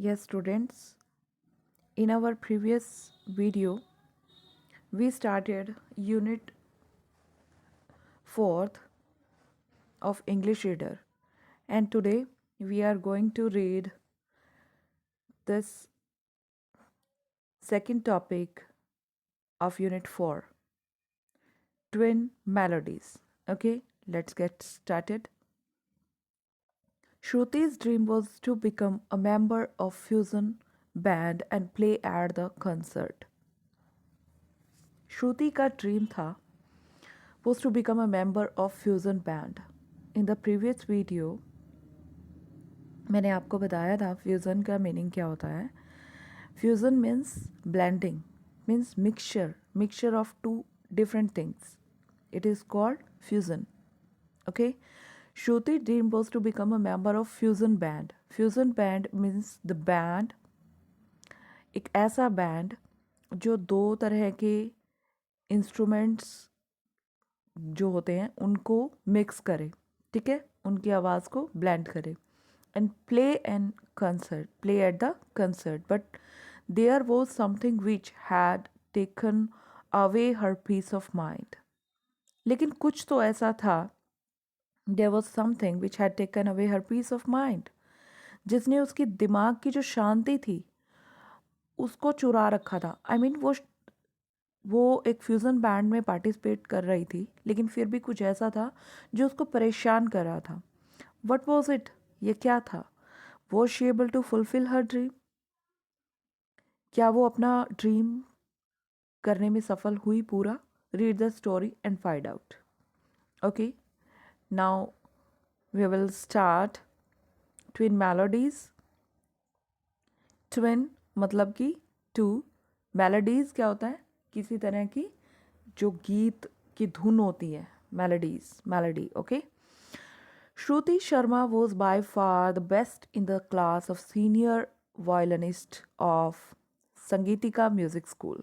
Yes, students, in our previous video, we started Unit 4th of English Reader, and today we are going to read this second topic of Unit 4, Twin Melodies. Okay, let's get started. Shruti's dream was to become a member of Fusion band and play at the concert. Shruti का dream था was to become a member of Fusion band. In the previous video, मैंने आपको बताया था fusion का meaning क्या होता है. Fusion means blending, means mixture of two different things. It is called fusion. Okay. Shruti dream was to become a member of Fusion band. Fusion band means the band, एक ऐसा band जो दो तरह के instruments जो होते हैं उनको मिक्स करे, ठीक है, उनकी आवाज़ को ब्लेंड करे and play at the concert. But there was something which had taken away her peace of mind. लेकिन कुछ तो ऐसा था, there was something which had taken away her peace of mind, जिसने उसकी दिमाग की जो शांति थी उसको चुरा रखा था. I mean, वो एक फ्यूज़न बैंड में पार्टिसिपेट कर रही थी, लेकिन फिर भी कुछ ऐसा था जो उसको परेशान कर रहा था. What was it? ये क्या था? Was she able to fulfill her dream? क्या वो अपना ड्रीम करने में सफल हुई पूरा? Read the story and find out. Okay, now we will start twin melodies. Twin मतलब कि two. Melodies क्या होता है? किसी तरह की जो गीत की धुन होती है. Melody. Okay. Shruti Sharma was by far the best in the class of senior violinist of Sangeetika music school.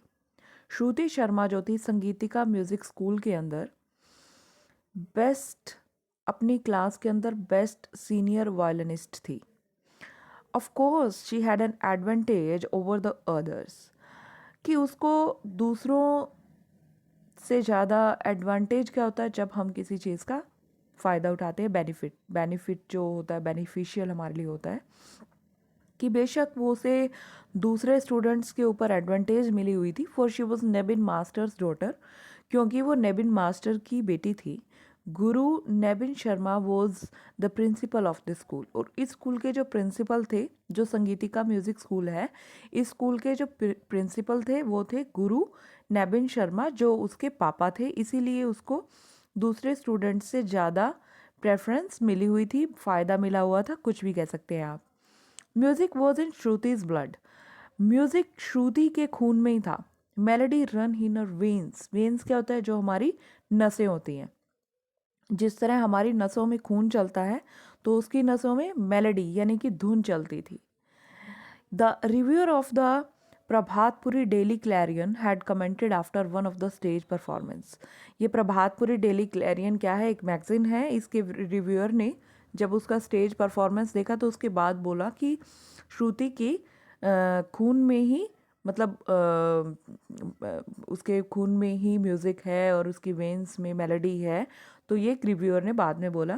Shruti Sharma जो थी संगीतिका म्यूज़िक स्कूल के अंदर बेस्ट, अपनी क्लास के अंदर बेस्ट सीनियर वायलिनिस्ट थी. Of course she had an advantage over the others, कि उसको दूसरों से ज़्यादा एडवांटेज क्या होता है जब हम किसी चीज़ का फ़ायदा उठाते हैं. बेनिफिट जो होता है, बेनिफिशियल हमारे लिए होता है, कि बेशक वो उसे दूसरे स्टूडेंट्स के ऊपर एडवांटेज मिली हुई थी. For she was Nebin master's daughter, क्योंकि वो नेबिन मास्टर की बेटी थी. Guru Nebin Sharma was the principal of the school, और इस स्कूल के जो प्रिंसिपल थे, जो संगीतिका म्यूज़िक स्कूल है, इस स्कूल के जो प्रिंसिपल थे वो थे गुरु नेबिन शर्मा, जो उसके पापा थे. इसीलिए उसको दूसरे स्टूडेंट्स से ज़्यादा प्रेफरेंस मिली हुई थी, फ़ायदा मिला हुआ था, कुछ भी कह सकते हैं आप. Music was in Shruti's blood. Music Shruti के खून में ही था. Melody ran in her veins. Veins क्या होता है? जो हमारी नसें होती हैं. जिस तरह हमारी नसों में खून चलता है, तो उसकी नसों में मेलोडी यानी कि धुन चलती थी. The reviewer of the Prabhatpuri daily clarion had commented after one of the stage performance. ये प्रभातपुरी डेली क्लैरियन क्या है? एक मैगजीन है. इसके रिव्यूअर ने जब उसका स्टेज परफॉर्मेंस देखा तो उसके बाद बोला कि श्रुति की खून में ही, मतलब उसके खून में ही म्यूज़िक है और उसकी वेन्स में मेलोडी है. तो ये रिव्यूअर ने बाद में बोला.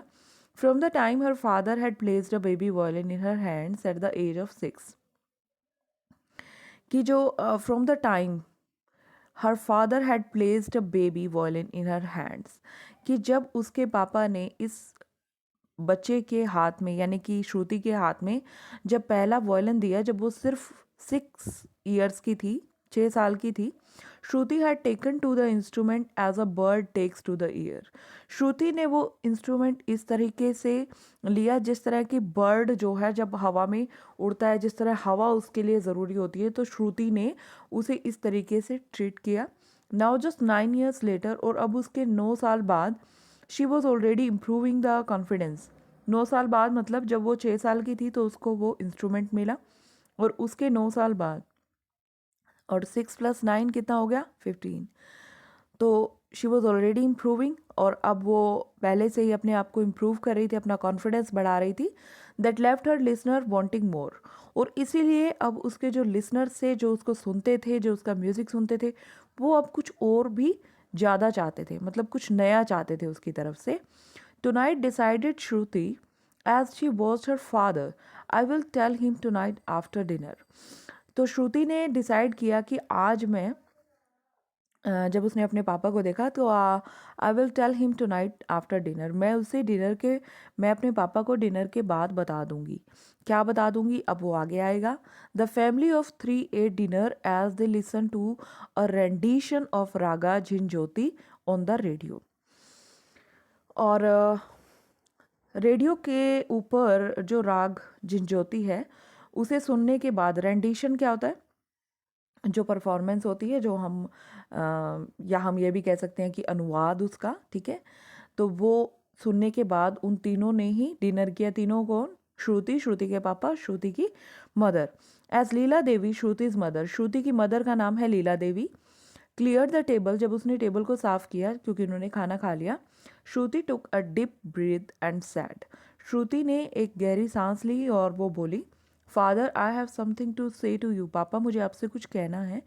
From the time her father had placed a baby violin in her hands at the age of 6, कि जो from the time her father had placed a baby violin in her hands, कि जब उसके पापा ने इस बच्चे के हाथ में, यानी कि श्रुति के हाथ में जब पहला वायलिन दिया, जब वो सिर्फ 6 ईयर्स की थी, 6 साल की थी. Shruti had taken to the instrument as a bird takes to the ear. Shruti ने वो इंस्ट्रूमेंट इस तरीके से लिया जिस तरह की बर्ड जो है जब हवा में उड़ता है, जिस तरह हवा उसके लिए ज़रूरी होती है, तो श्रुति ने उसे इस तरीके से ट्रीट किया. नाउ जस्ट 9 ईयर्स लेटर, और अब उसके 9 साल बाद, she was already improving the confidence. 9 साल बाद मतलब जब वो 6 साल की थी तो उसको वो इंस्ट्रूमेंट मिला, और उसके 9 साल बाद, और 6 + 9 कितना हो गया? 15. तो शी वॉज ऑलरेडी इम्प्रूविंग, और अब वो पहले से ही अपने आप को इम्प्रूव कर रही थी, अपना कॉन्फिडेंस बढ़ा रही थी। That left her listener wanting more, और इसीलिए अब उसके जो लिसनर्स थे, जो उसको सुनते थे, जो उसका म्यूज़िक सुनते थे, वो अब कुछ और भी ज़्यादा चाहते थे, मतलब कुछ नया चाहते थे उसकी तरफ से। Tonight decided Shruti as she watch her father, I will tell him tonight after dinner. तो श्रुति ने डिसाइड किया कि आज मैं जब उसने अपने पापा को देखा तो I will tell him tonight after dinner, मैं अपने पापा को डिनर के बाद बता दूंगी। क्या बता दूंगी, अब वो आगे आएगा। The family of 3 at dinner as they listen to a rendition of raga Jhinjhoti on the radio. और रेडियो के ऊपर जो राग झिंझोती है उसे सुनने के बाद, रेंडिशन क्या होता है, जो परफॉर्मेंस होती है, जो हम या हम ये भी कह सकते हैं कि अनुवाद उसका, ठीक है। तो वो सुनने के बाद उन तीनों ने ही डिनर किया। तीनों कौन? श्रुति, श्रुति के पापा, श्रुति की mother. As Leela Devi, श्रुतिज mother, श्रुति की मदर का नाम है Leela Devi. Clear the table, जब उसने टेबल को साफ किया क्योंकि उन्होंने खाना खा लिया। Shruti took a deep breath and said, Shruti ने एक गहरी सांस ली और वो बोली, father I have something to say to you, पापा मुझे आपसे कुछ कहना है।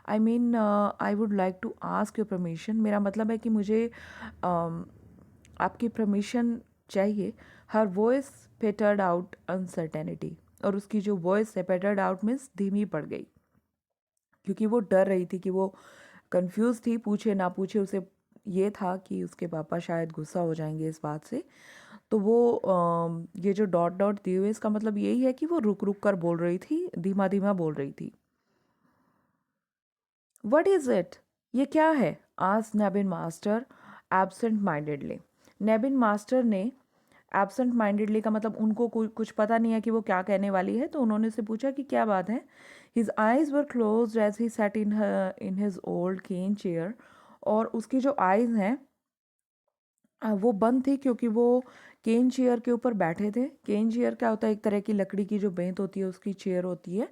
I mean I would like to ask your permission, मेरा मतलब है कि मुझे आपकी परमिशन चाहिए। Her voice pattered out uncertainty, और उसकी जो वॉइस है पेटर्ड आउट मीन्स धीमी पड़ गई, क्योंकि वो डर रही थी कि वो कंफ्यूज थी, पूछे ना पूछे उसे ये था कि उसके पापा शायद गुस्सा हो जाएंगे इस बात से। तो वो ये जो डॉट डॉट दिए हुए, इसका मतलब यही है कि वो रुक रुक कर बोल रही थी, धीमा धीमा बोल रही थी। वट इज़ इट, ये क्या है? आज नेबिन मास्टर एब्सेंट माइंडेडली, नेबिन मास्टर ने, एब्सेंट माइंडेडली का मतलब उनको कुछ पता नहीं है कि वो क्या कहने वाली है, तो उन्होंने से पूछा कि क्या बात है। His eyes were close as he set in his old cane chair, और उसकी जो आइज़ हैं वो बंद थी क्योंकि वो केन चेयर के ऊपर बैठे थे। केन चेयर क्या होता है? एक तरह की लकड़ी की जो बेंत होती है उसकी चेयर होती है।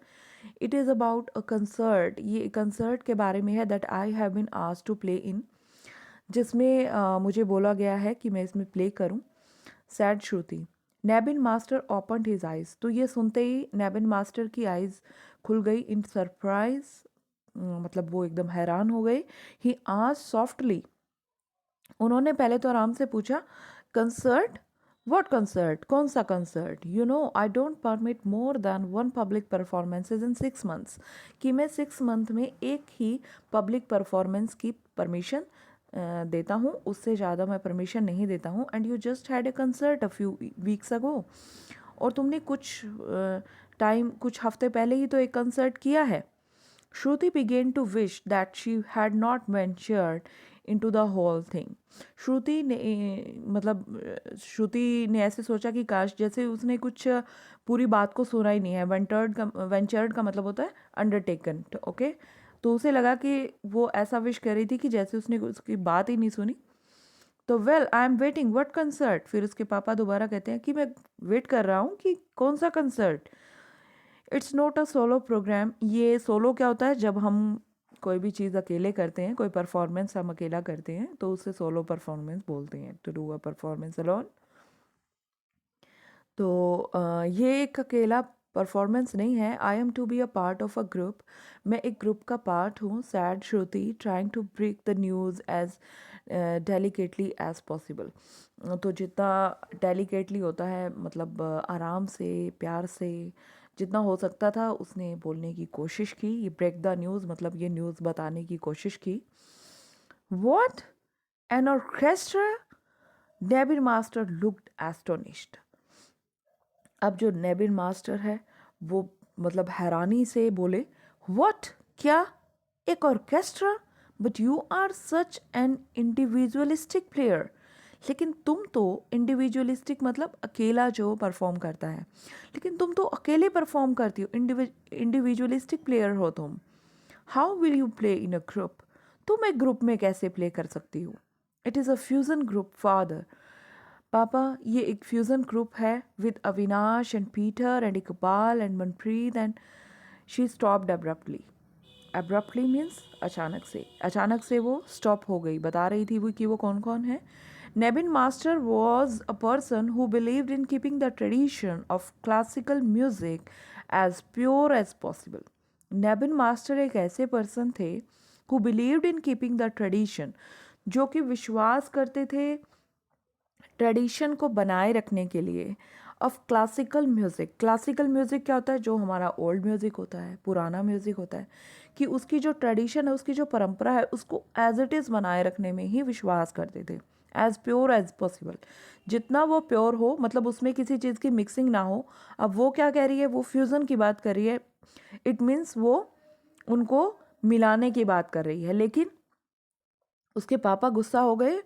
It is about a concert, ये कंसर्ट के बारे में है, that I have been asked to play in, जिसमें मुझे बोला गया है कि मैं इसमें प्ले करूं। सैड श्रुति, नेबिन मास्टर ओपन्ड हिज आइज, तो ये सुनते ही नेबिन मास्टर की आइज खुल गई इन सरप्राइज, मतलब वो एकदम हैरान हो गए। ही आज सॉफ्टली, उन्होंने पहले तो आराम से पूछा, कंसर्ट? What concert? कौन सा concert? You know I don't permit more than 1 public performances in 6 months, कि मैं 6 मंथ में एक ही पब्लिक परफॉर्मेंस की परमिशन देता हूँ, उससे ज़्यादा मैं परमिशन नहीं देता हूँ। And you just had a concert a few weeks ago, और तुमने कुछ हफ्ते पहले ही तो एक कंसर्ट किया है। श्रुति began to wish that she had not ventured into the whole thing. श्रुति ने श्रुति ने ऐसे सोचा कि काश जैसे उसने कुछ पूरी बात को सुना ही नहीं है। वेंचर्ड का मतलब होता है अंडरटेकन, ओके। तो उसे लगा कि वो ऐसा विश कर रही थी कि जैसे उसने उसकी बात ही नहीं सुनी। तो well I am waiting, what concert? फिर उसके पापा दोबारा कहते हैं कि मैं वेट कर रहा हूँ कि कौन सा concert. It's not a solo program, ये सोलो क्या होता है? जब हम कोई भी चीज़ अकेले करते हैं, कोई परफॉर्मेंस हम अकेला करते हैं तो उसे सोलो परफॉर्मेंस बोलते हैं, to do a performance alone. तो ये एक अकेला परफॉर्मेंस नहीं है। I am to be a part of a group, मैं एक ग्रुप का पार्ट हूँ। Said Shruti trying to break the news as delicately as possible, तो जितना डेलिकेटली होता है मतलब आराम से, प्यार से, जितना हो सकता था उसने बोलने की कोशिश की। ये ब्रेक द न्यूज़ मतलब ये न्यूज़ बताने की कोशिश की। What, an orchestra? David master looked astonished. अब जो नेबिन मास्टर है वो मतलब हैरानी से बोले, व्हाट, क्या, एक orchestra? But you are such an individualistic player, लेकिन तुम तो इंडिविजुअलिस्टिक मतलब अकेला जो परफॉर्म करता है, लेकिन तुम तो अकेले परफॉर्म करती हो, इंडिविजुअलिस्टिक प्लेयर हो तुम। How will you play in a group? तुम एक ग्रुप में कैसे प्ले कर सकती हो? It is a fusion group father, पापा ये एक फ्यूज़न ग्रुप है with Avinash and Peter and Iqbal and Manpreet and she stopped abruptly. Abruptly means अचानक से वो स्टॉप हो गई। बता रही थी वो कि वो कौन कौन है। Nebin master was a person who believed in keeping the tradition of classical music as pure as possible. Nebin master एक ऐसे पर्सन थे who believed in keeping the tradition, जो कि विश्वास करते थे ट्रेडिशन को बनाए रखने के लिए of classical music. Classical music क्या होता है? जो हमारा ओल्ड म्यूज़िक होता है, पुराना म्यूज़िक होता है, कि उसकी जो ट्रेडिशन है, उसकी जो परंपरा है, उसको एज इट इज़ बनाए रखने में ही विश्वास करते थे, एज प्योर एज पॉसिबल। जितना वो प्योर हो, मतलब उसमें किसी चीज़ की मिक्सिंग ना हो। अब वो क्या कह रही है? वो फ्यूज़न की बात कर रही है। इट मीन्स वो उनको मिलाने की बात कर रही है। लेकिन उसके पापा गुस्सा हो गए,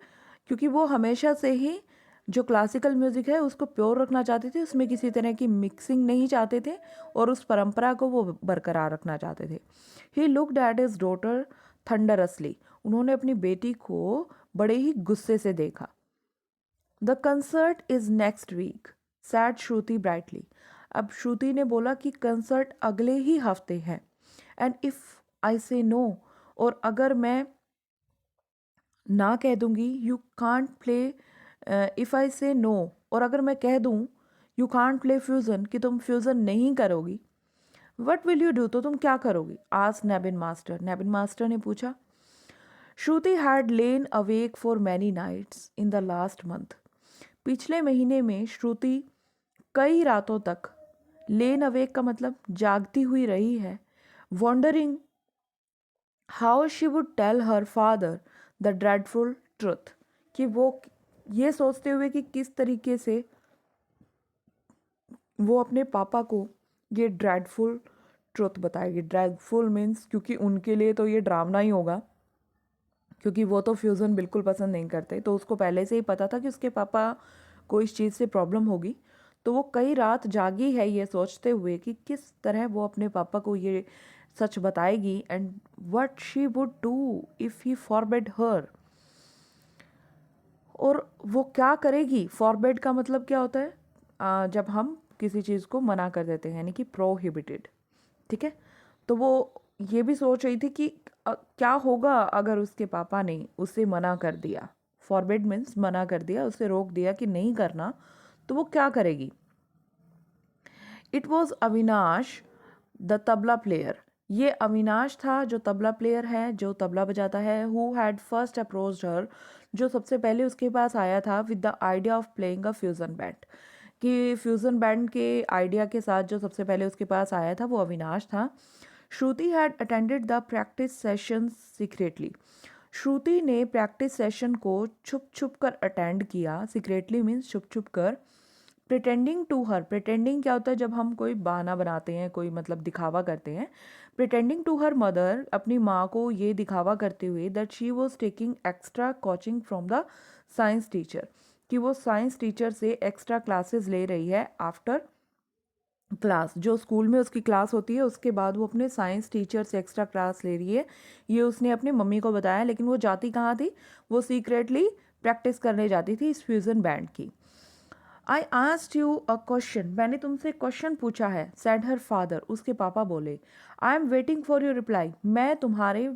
क्योंकि वो हमेशा से ही जो क्लासिकल म्यूज़िक है उसको प्योर रखना चाहते थे, उसमें किसी तरह की मिक्सिंग नहीं चाहते थे, और उस परंपरा को वो बरकरार रखना चाहते थे। He looked at his daughter thunderously. उन्होंने अपनी बेटी को बड़े ही गुस्से से देखा। The concert is next week, said Shruti brightly. अब श्रुति ने बोला कि कंसर्ट अगले ही हफ्ते है। एंड इफ़ आई से नो, और अगर मैं ना कह दूंगी, you can't play, if I से नो, और अगर मैं कह दूं यू कांट प्ले फ्यूज़न, कि तुम फ्यूज़न नहीं करोगी, वट विल यू डू, तो तुम क्या करोगी? आज नेबिन मास्टर, नेबिन मास्टर ने पूछा। Shruti had lain awake for many nights in the last month. पिछले महीने में श्रुति कई रातों तक, लेन अवेक का मतलब जागती हुई रही है, wondering how she would tell her father the dreadful truth, कि वो ये सोचते हुए कि किस तरीके से वो अपने पापा को ये ड्रेडफुल ट्रुथ बताएगी। ड्रेडफुल मीन्स, क्योंकि उनके लिए तो ये ड्रामना ही होगा, क्योंकि वो तो फ्यूज़न बिल्कुल पसंद नहीं करते। तो उसको पहले से ही पता था कि उसके पापा को इस चीज़ से प्रॉब्लम होगी। तो वो कई रात जागी है ये सोचते हुए कि किस तरह वो अपने पापा को ये सच बताएगी, and what she would do if he forbid her, और वो क्या करेगी। फॉरबिड का मतलब क्या होता है? जब हम किसी चीज़ को मना कर देते हैं, यानी कि प्रोहिबिटेड। ठीक है, तो वो ये भी सोच रही थी कि क्या होगा अगर उसके पापा ने उसे मना कर दिया। फॉरबिड मीन्स मना कर दिया, उसे रोक दिया कि नहीं करना, तो वो क्या करेगी। It was Avinash the tabla player. ये अविनाश था जो तबला प्लेयर है, जो तबला बजाता है। हु हैड फर्स्ट अप्रोच्ड हर, जो सबसे पहले उसके पास आया था with the idea of playing a fusion band, कि फ्यूज़न बैंड के आइडिया के साथ जो सबसे पहले उसके पास आया था वो अविनाश था। Shruti had attended the practice session secretly. Shruti ने प्रैक्टिस सेशन को छुप छुप कर अटेंड किया। सीक्रेटली मीन्स छुप छुप कर। प्रिटेंडिंग टू हर, प्रिटेंडिंग क्या होता है? जब हम कोई बहाना बनाते हैं, कोई मतलब दिखावा करते हैं। प्रिटेंडिंग टू हर मदर, अपनी माँ को ये दिखावा करते हुए that she was taking extra coaching from the science teacher, कि वो साइंस टीचर से एक्स्ट्रा क्लासेस ले रही है। आफ्टर क्लास, जो स्कूल में उसकी क्लास होती है, उसके बाद वो अपने साइंस टीचर से एक्स्ट्रा क्लास ले रही है। ये उसने अपनी मम्मी को बताया, लेकिन वो जाती कहाँ थी? वो सीक्रेटली प्रैक्टिस करने जाती थी इस फ्यूज़न बैंड की। I asked you a question, मैंने तुमसे क्वेश्चन पूछा है। सैड हर फादर, उसके पापा बोले। I am waiting for your reply, मैं तुम्हारे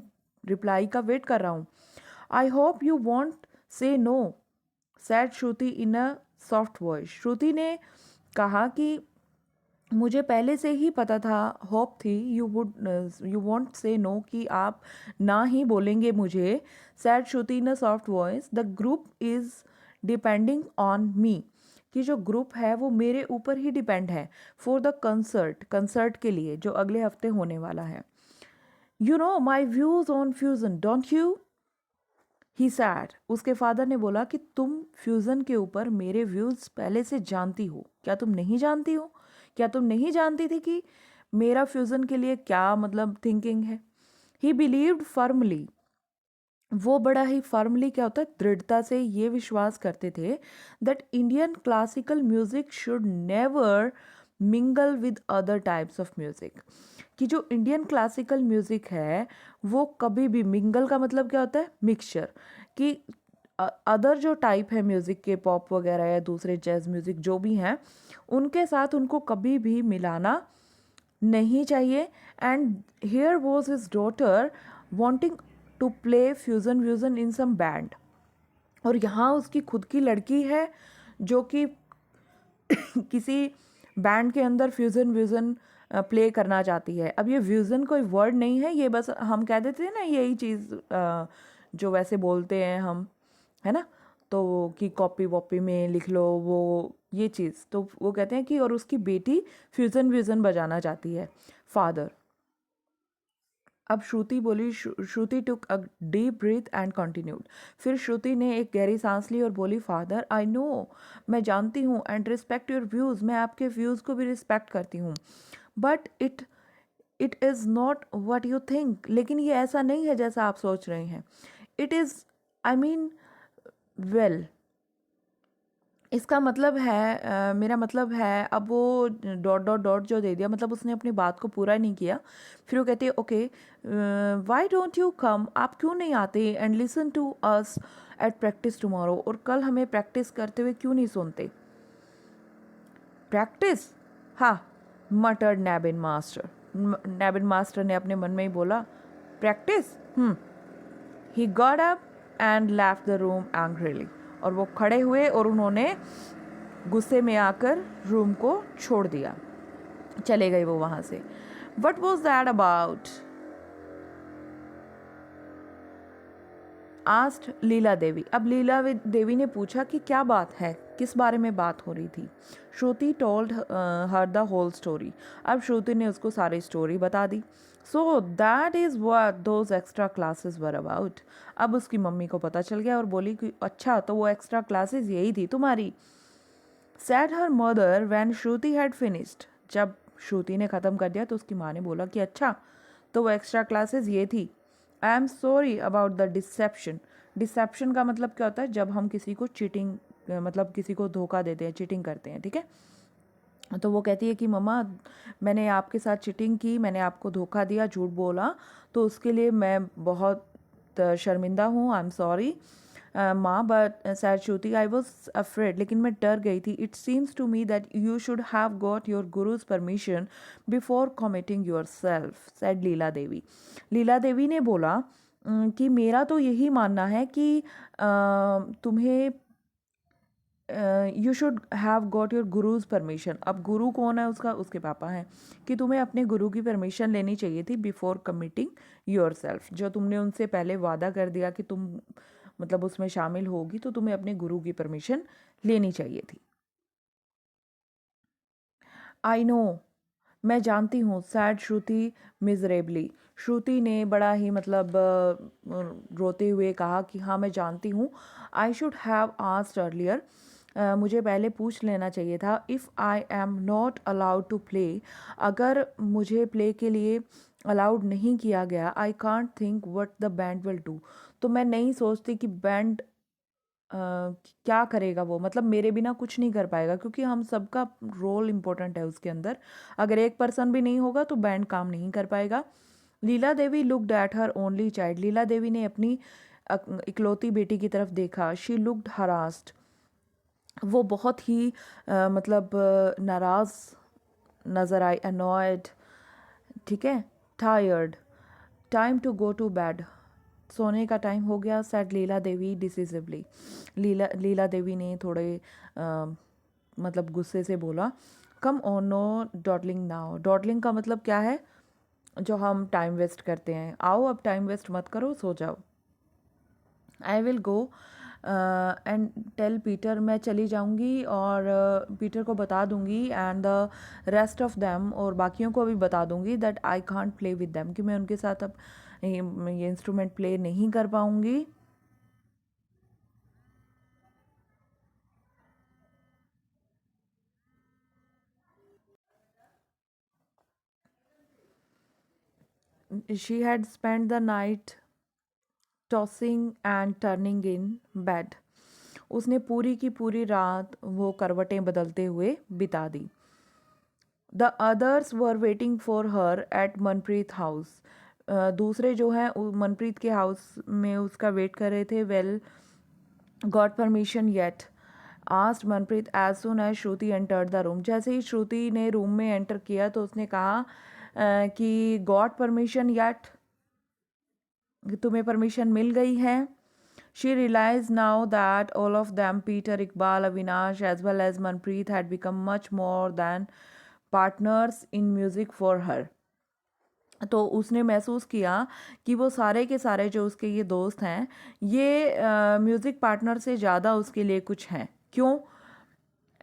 रिप्लाई का वेट कर रहा हूँ। I hope you won't say no, said Shruti in a soft voice. Shruti ने कहा कि मुझे पहले से ही पता था, होप थी, यू वॉन्ट से नो, कि आप ना ही बोलेंगे मुझे। Sad Shruti in a soft voice, the group is depending on me, कि जो ग्रुप है वो मेरे ऊपर ही डिपेंड है। फॉर द कंसर्ट, कंसर्ट के लिए जो अगले हफ्ते होने वाला है। You know my views on fusion don't you, he sad. उसके फादर ने बोला कि तुम फ्यूज़न के ऊपर मेरे व्यूज़ पहले से जानती हो। क्या तुम नहीं जानती हो? क्या तुम नहीं जानती थी कि मेरा फ्यूज़न के लिए क्या मतलब थिंकिंग है? ही बिलीव्ड फर्मली, वो बड़ा ही फर्मली क्या होता है? दृढ़ता से ये विश्वास करते थे that Indian classical music should never mingle with other types of music, कि जो इंडियन क्लासिकल म्यूजिक है वो कभी भी, मिंगल का मतलब क्या होता है? मिक्सचर, कि अदर जो टाइप है म्यूज़िक के, पॉप वगैरह या दूसरे जैज़ म्यूज़िक जो भी हैं, उनके साथ उनको कभी भी मिलाना नहीं चाहिए। And here was his daughter wanting to play fusion व्यूज़न इन सम बैंड, और यहाँ उसकी खुद की लड़की है जो कि किसी बैंड के अंदर फ्यूज़न व्यूज़न प्ले करना चाहती है। अब ये व्यूज़न कोई वर्ड नहीं है, ये बस हम कह देते हैं ना, यही चीज़ जो वैसे बोलते हैं हम, है ना, तो कि कॉपी वॉपी में लिख लो वो, ये चीज़। तो वो कहते हैं कि और उसकी बेटी फ्यूज़न व्यूज़न बजाना चाहती है, फादर। अब श्रुति बोली, Shruti took a deep breath and continued. फिर श्रुति ने एक गहरी सांस ली और बोली, फादर आई नो, मैं जानती हूँ, एंड रिस्पेक्ट योर व्यूज़, मैं आपके व्यूज़ को भी रिस्पेक्ट करती हूँ, but it is not what you think, लेकिन ये ऐसा नहीं है जैसा आप सोच रहे हैं। It is, I mean, well, इसका मतलब है मेरा मतलब है, अब वो डॉट डॉट डॉट जो दे दिया, मतलब उसने अपनी बात को पूरा नहीं किया। फिर वो कहती है, okay why don't you come, आप क्यों नहीं आते, and listen to us at practice tomorrow, और कल हमें प्रैक्टिस करते हुए क्यों नहीं सुनते। प्रैक्टिस, हाँ, मटर्ड नैबिन मास्टर। नैबिन मास्टर ने अपने मन में ही बोला, practice. He got up and left the room angrily, और वो खड़े हुए और उन्होंने गुस्से में आकर रूम को छोड़ दिया, चले गए वो वहाँ से। What was that about, asked Leela Devi. Leela Devi Devi ने पूछा कि क्या बात है, किस बारे में बात हो रही थी। Shruti told her the whole story. अब श्रुति ने उसको सारी स्टोरी बता दी। So that is what those extra classes were about. अब उसकी मम्मी को पता चल गया और बोली कि अच्छा, तो वो एक्स्ट्रा क्लासेस यही थी तुम्हारी। Sad her mother when Shruti had finished. जब श्रुति ने ख़त्म कर दिया तो उसकी माँ ने बोला कि अच्छा, तो वो एक्स्ट्रा क्लासेस ये थी। I am sorry about the deception. Deception का मतलब क्या होता है, जब हम किसी को चीटिंग, मतलब किसी को धोखा देते हैं, चीटिंग करते हैं, ठीक है। तो वो कहती है कि मम्मा, मैंने आपके साथ चीटिंग की, मैंने आपको धोखा दिया, झूठ बोला, तो उसके लिए मैं बहुत शर्मिंदा हूँ, आई एम सॉरी माँ, but said Shruti I was afraid, लेकिन मैं डर गई थी। It seems to me that you should have got your guru's permission before committing yourself, said Leela Devi. Leela Devi ने बोला कि मेरा तो यही मानना है कि तुम्हें you should have got your guru's permission. अब गुरु कौन है उसका, उसके पापा हैं, कि तुम्हें अपने गुरु की परमिशन लेनी चाहिए थी बिफोर कमिटिंग योर सेल्फ। जो तुमने उनसे पहले वादा कर दिया कि तुम मतलब उसमें शामिल होगी, तो तुम्हें अपने गुरु की परमिशन लेनी चाहिए थी। आई नो, मैं जानती हूँ, सैड श्रुति मिजरेबली। श्रुति ने बड़ा ही मतलब रोते हुए कहा कि हाँ मैं जानती हूँ। I should have asked earlier, मुझे पहले पूछ लेना चाहिए था। If I am not allowed to play, अगर मुझे प्ले के लिए अलाउड नहीं किया गया, I can't think what the band will do, तो मैं नहीं सोचती कि बैंड क्या करेगा वो, मतलब मेरे बिना कुछ नहीं कर पाएगा, क्योंकि हम सबका रोल इम्पोर्टेंट है उसके अंदर। अगर एक पर्सन भी नहीं होगा तो बैंड काम नहीं कर पाएगा। Leela Devi looked at her only child. Leela Devi ने अपनी इकलौती बेटी की तरफ देखा। शी लुक्ड हरास्ड, वो बहुत ही मतलब नाराज़ नज़र आई, अनॉयड, ठीक है, tired, time to go to bed, सोने का टाइम हो गया, सेड लीला देवी डिसिसिवली। लीला देवी ने थोड़े मतलब गुस्से से बोला, come on, no dawdling now. Dawdling का मतलब क्या है, जो हम टाइम वेस्ट करते हैं, आओ अब टाइम वेस्ट मत करो, सो जाओ। I will go and tell Peter, मैं चली जाऊंगी और पीटर को बता दूंगी, and the rest of them, और बाकियों को भी बता दूंगी, that I can't play with them, कि मैं उनके साथ अब ये इंस्ट्रूमेंट प्ले नहीं कर पाऊंगी। She had spend the night tossing and turning in bed. उसने पूरी की पूरी रात वो करवटें बदलते हुए बिता दी। The others were waiting for her at Manpreet house. दूसरे जो हैं मनप्रीत के हाउस में उसका वेट कर रहे थे। Well got permission yet, asked Manpreet as soon as Shruti entered the room. जैसे ही श्रुति ने रूम में एंटर किया तो उसने कहा कि गॉट परमिशन येट, तुम्हें परमिशन मिल गई है। She realized now that all of them, Peter, Iqbal, Avinash, as well as Manpreet, had become much more than partners in music for her. तो उसने महसूस किया कि वो सारे के सारे जो उसके ये दोस्त हैं ये म्यूज़िक पार्टनर से ज़्यादा उसके लिए कुछ हैं। क्यों?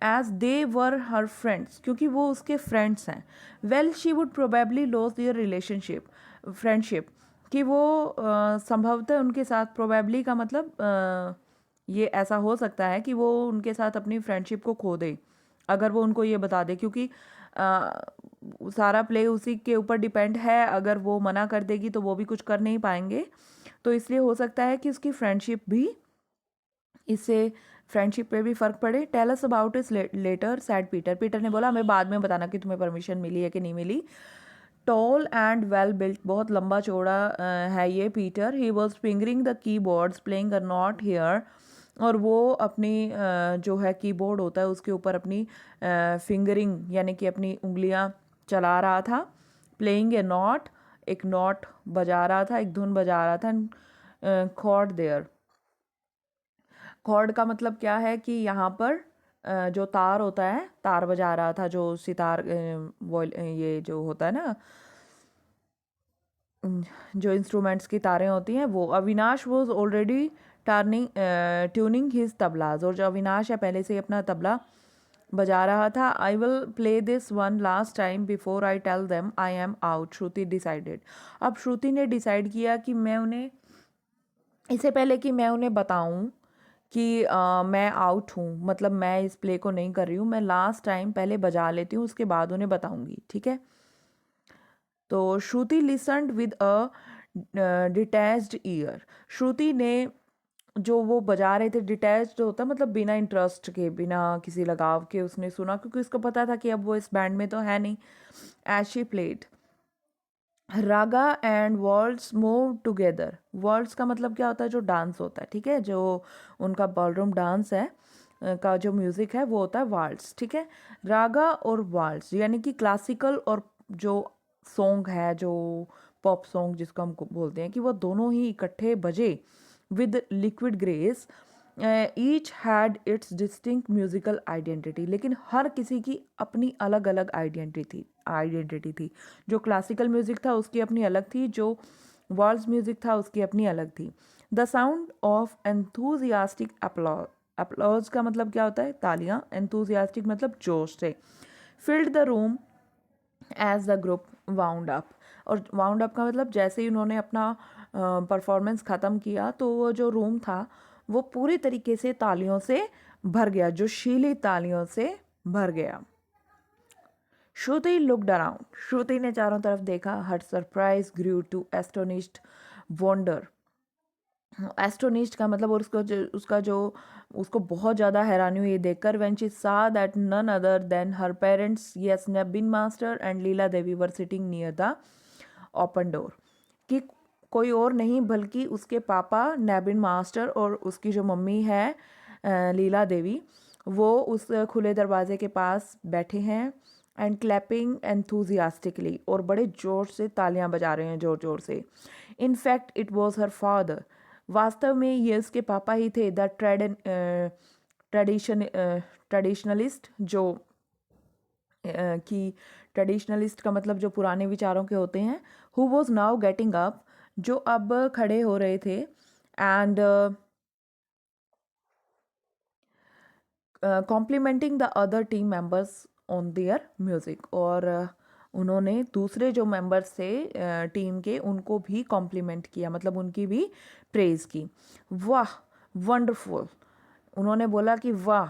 As they were her friends, क्योंकि वो उसके फ्रेंड्स हैं। Well she would probably loss their relationship, friendship, कि वो संभवतः उनके साथ, प्रोबेबली का मतलब ये ऐसा हो सकता है कि वो उनके साथ अपनी फ्रेंडशिप को खो दे अगर वो उनको ये बता दे, क्योंकि सारा प्ले उसी के ऊपर डिपेंड है। अगर वो मना कर देगी तो वो भी कुछ कर नहीं पाएंगे, तो इसलिए हो सकता है कि उसकी फ्रेंडशिप भी, इससे फ्रेंडशिप पे भी फ़र्क पड़े। टेल अस अबाउट इस लेटर, सैड पीटर। पीटर ने बोला हमें बाद में बताना कि तुम्हें परमिशन मिली है कि नहीं मिली। टॉल एंड वेल बिल्ट, बहुत लंबा चौड़ा है ये Peter. He was fingering the keyboards playing a not here, और वो अपनी जो है कीबोर्ड होता है उसके ऊपर अपनी फिंगरिंग यानी कि अपनी उंगलियां चला रहा था। प्लेइंग ए नॉट, एक नॉट बजा रहा था, एक धुन बजा रहा था। कॉर्ड देयर, कॉर्ड का मतलब क्या है कि यहाँ पर जो तार होता है, तार बजा रहा था, जो सितार ये जो होता है ना, जो इंस्ट्रूमेंट्स की तारें होती हैं वो। Avinash was already tuning his tablas, और जो अविनाश है पहले से ही अपना तबला बजा रहा था। I will play this one last time before I tell them I am out, Shruti decided. अब श्रुति ने डिसाइड किया कि मैं उन्हें, इससे पहले कि मैं उन्हें बताऊं कि मैं आउट हूँ, मतलब मैं इस प्ले को नहीं कर रही हूँ, मैं लास्ट टाइम पहले बजा लेती हूँ, उसके बाद उन्हें बताऊंगी, ठीक है। तो Shruti listened with a detached ear. Shruti ने, जो वो बजा रहे थे, डिटैच्ड होता है मतलब बिना इंटरेस्ट के, बिना किसी लगाव के उसने सुना, क्योंकि उसको पता था कि अब वो इस बैंड में तो है नहीं। As she played raga and worlds move together. Worlds का मतलब क्या होता है? जो डांस होता है, ठीक है, जो उनका बॉलरूम डांस है का जो म्यूज़िक है वो होता है वाल्ट्स, ठीक है। रागा और वाल्ट्स यानी कि क्लासिकल और जो सॉन्ग है, जो पॉप सॉन्ग जिसको हम बोलते हैं, कि वो दोनों ही इकट्ठे बजे with liquid grace. Each had it's distinct musical identity, लेकिन हर किसी की अपनी अलग अलग आइडेंटिटी थी। जो क्लासिकल म्यूज़िक था उसकी अपनी अलग थी, जो वर्ल्ड्स म्यूज़िक था उसकी अपनी अलग थी। The sound of enthusiastic applause, applause का मतलब क्या होता है? तालियां। एंथुजियास्टिक मतलब जोश से। Filled the room as the group wound up, और वाउंड अप का मतलब जैसे ही उन्होंने अपना परफॉर्मेंस ख़त्म किया तो वो जो रूम था वो पूरी तरीके से तालियों से भर गया, जोशीली तालियों से भर गया। श्रुति लुक्ड अराउंड, श्रुति ने चारों तरफ देखा। Her surprise grew to astonished wonder. Astonished का मतलब, और उसको बहुत ज़्यादा हैरानी हुई देखकर। When she saw that none other than her parents, yes, Nabin master and Leela Devi were sitting near the open door, कि कोई और नहीं बल्कि उसके पापा नबीन मास्टर और उसकी जो मम्मी है लीला देवी, वो उस खुले दरवाजे के पास बैठे हैं। एंड क्लैपिंग एंथुजियास्टिकली, और बड़े ज़ोर से तालियां बजा रहे हैं, ज़ोर ज़ोर से। In fact it was her father, वास्तव में ये उसके पापा ही थे। द ट्रेडिशनलिस्ट, जो कि ट्रेडिशनलिस्ट का मतलब जो पुराने विचारों के होते हैं। Who was now getting up, जो अब खड़े हो रहे थे। And complimenting the other team members on their music, और उन्होंने दूसरे जो मेंबर्स थे टीम के, उनको भी कॉम्प्लीमेंट किया, मतलब उनकी भी प्रेज़ की। वाह, वंडरफुल, उन्होंने बोला कि वाह,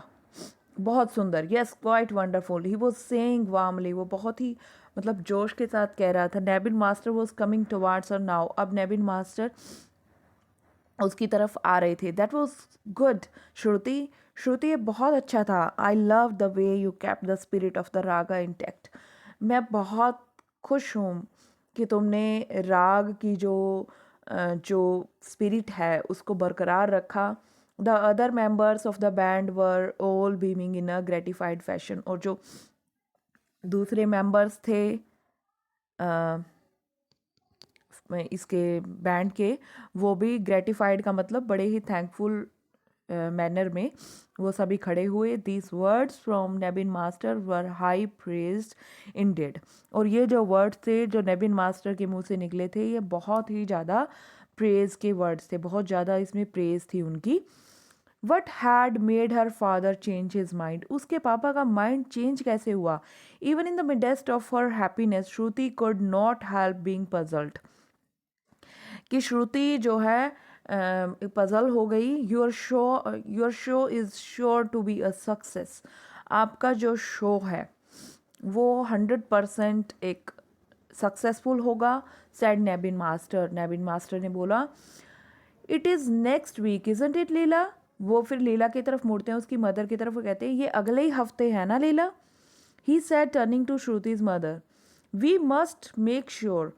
बहुत सुंदर। Yes, quite wonderful, he was saying warmly, वो बहुत ही मतलब जोश के साथ कह रहा था। Nebin master was coming towards her now, अब नेबिन मास्टर उसकी तरफ आ रहे थे। That was good Shruti, Shruti ये बहुत अच्छा था। I love the way you kept the spirit of the raga intact, मैं बहुत खुश हूँ कि तुमने राग की जो स्पिरिट है उसको बरकरार रखा। The other members of the band were all beaming in a gratified fashion. और जो दूसरे मेंबर्स थे इसके बैंड के, वो भी ग्रेटिफाइड का मतलब बड़े ही थैंकफुल मैनर में वो सभी खड़े हुए। These words from Nebin master were high praised indeed. और ये जो वर्ड्स थे जो नेबिन मास्टर के मुंह से निकले थे, ये बहुत ही ज़्यादा प्रेज के वर्ड्स थे, बहुत ज़्यादा इसमें प्रेज थी उनकी। What had made her father change his mind. उसके पापा का माइंड चेंज कैसे हुआ? Even in the midst of her happiness Shruti could not help being puzzled. कि श्रुति जो है पजल हो गई। Your show is sure to be a success. आपका जो शो है वो 100% एक सक्सेसफुल होगा, सेड नेबिन मास्टर। नेबिन मास्टर ने बोला, it is next week isn't it लीला। वो फिर लीला की तरफ मुड़ते हैं, उसकी मदर की तरफ, वो कहते हैं ये अगले ही हफ्ते है ना Leela. He said turning to Shruti's mother, we must make sure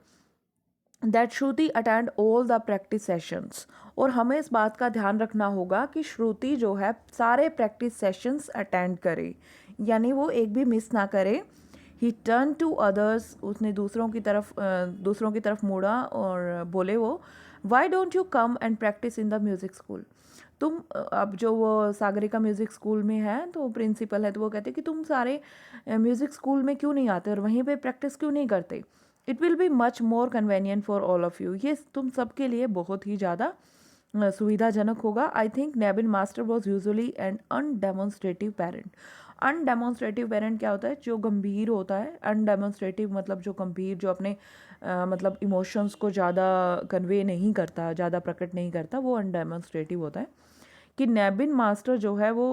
that Shruti attend all the practice sessions. और हमें इस बात का ध्यान रखना होगा कि श्रुति जो है सारे प्रैक्टिस सेशंस अटेंड करे, यानी वो एक भी मिस ना करे। ही टर्न टू अदर्स, उसने दूसरों की तरफ मुड़ा और बोले वो, Y don't you come and practice in the music school. तुम अब जो वो सागरिका म्यूज़िक स्कूल में है तो प्रिंसिपल है, तो वो कहते कि तुम सारे म्यूज़िक स्कूल में क्यों नहीं आते और वहीं पे प्रैक्टिस क्यों नहीं करते? It will be much more convenient for all of you. ये तुम सबके लिए बहुत ही ज़्यादा सुविधाजनक होगा। I think Nebin master was usually an undemonstrative parent. Undemonstrative parent क्या होता है? जो गंभीर होता है। अनडेमोन्स्ट्रेटिव मतलब जो गंभीर, जो अपने मतलब इमोशंस को ज़्यादा कन्वे नहीं करता, ज़्यादा प्रकट नहीं करता, वो अनडेमोन्स्ट्रेटिव होता है। कि नेबिन मास्टर जो है वो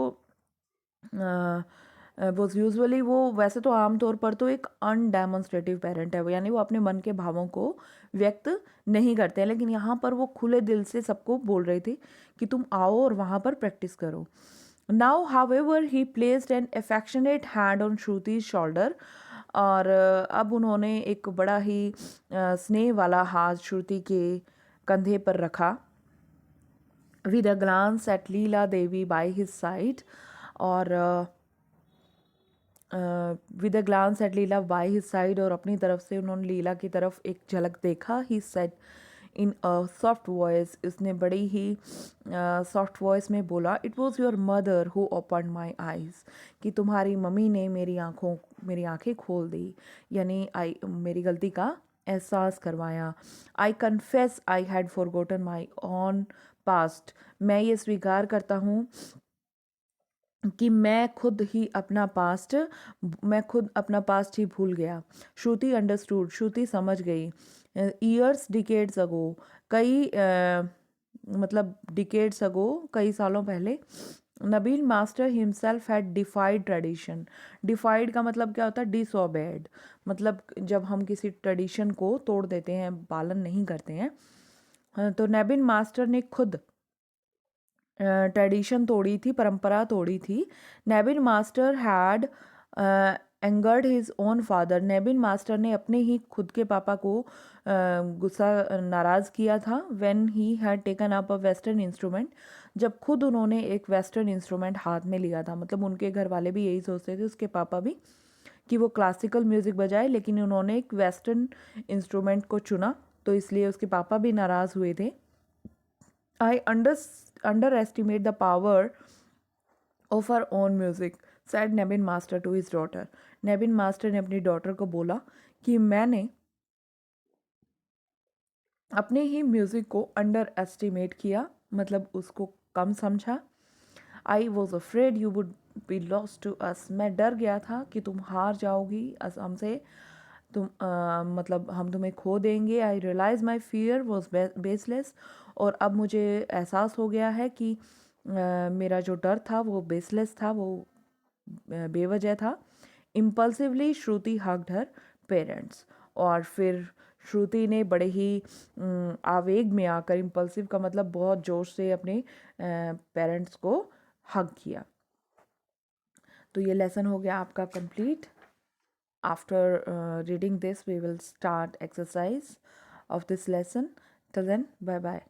यूजुअली वो वैसे तो आमतौर पर तो एक अनडेमोन्स्ट्रेटिव पेरेंट है वो, यानी वो अपने मन के भावों को व्यक्त नहीं करते हैं, लेकिन यहाँ पर वो खुले दिल से सबको बोल रहे थे कि तुम आओ और वहाँ पर प्रैक्टिस करो। Now however he placed an affectionate hand on Shruti's shoulder. और अब उन्होंने एक बड़ा ही स्नेह वाला हाथ श्रुति के कंधे पर रखा। With a glance at Leela Devi by his side. और with a glance at Leela by his side, और अपनी तरफ से उन्होंने लीला की तरफ एक झलक देखा। He said in a soft voice, इसने बड़ी ही सॉफ्ट वॉइस में बोला, it was your mother who open my eyes. कि तुम्हारी मम्मी ने मेरी आँखें खोल दी, यानी मेरी गलती का एहसास करवाया। I confess I had forgotten my on past. मैं ये स्वीकार करता हूँ कि मैं खुद अपना पास्ट ही भूल गया। श्रुति अंडरस्टूड, श्रुति समझ गई। ईयर्स डिकेड्स अगो, मतलब डिकेड्स अगो, कई सालों पहले, Nabil master himself had defied tradition. Defied का मतलब क्या होता है? डिसओबेड, मतलब जब हम किसी ट्रेडिशन को तोड़ देते हैं, पालन नहीं करते हैं। तो नेबिन मास्टर ने खुद ट्रेडिशन तोड़ी थी, परंपरा तोड़ी थी। Nebin master had angered his own father. Nebin master ने अपने ही खुद के पापा को नाराज़ किया था। When he had taken up a western instrument, जब खुद उन्होंने एक वेस्टर्न इंस्ट्रूमेंट हाथ में लिया था। मतलब उनके घर वाले भी यही सोचते थे, उसके पापा भी, कि वो क्लासिकल म्यूज़िक बजाए, लेकिन उन्होंने एक वेस्टर्न इंस्ट्रूमेंट को चुना, तो इसलिए उसके पापा भी नाराज़ हुए थे। I underestimate the power of our own music, said Nebin Master to his daughter. Nebin Master ने अपनी डॉटर को बोला कि मैंने अपने ही म्यूज़िक को अंडर एस्टिमेट किया, मतलब उसको कम समझा। I was afraid you would be lost to us. मैं डर गया था कि तुम हार जाओगी हमसे, मतलब हम तुम्हें खो देंगे। I realise my fear was baseless. और अब मुझे एहसास हो गया है कि मेरा जो डर था वो बेसलेस था, वो बेवजह था। इम्पल्सिवली श्रुति हग्ड हर पेरेंट्स। और फिर श्रुति ने बड़े ही आवेग में आकर, इम्पल्सिव का मतलब बहुत जोश से, अपने पेरेंट्स को हग किया। तो ये लेसन हो गया आपका complete. After reading this, we will start exercise of this lesson. Till then, bye bye.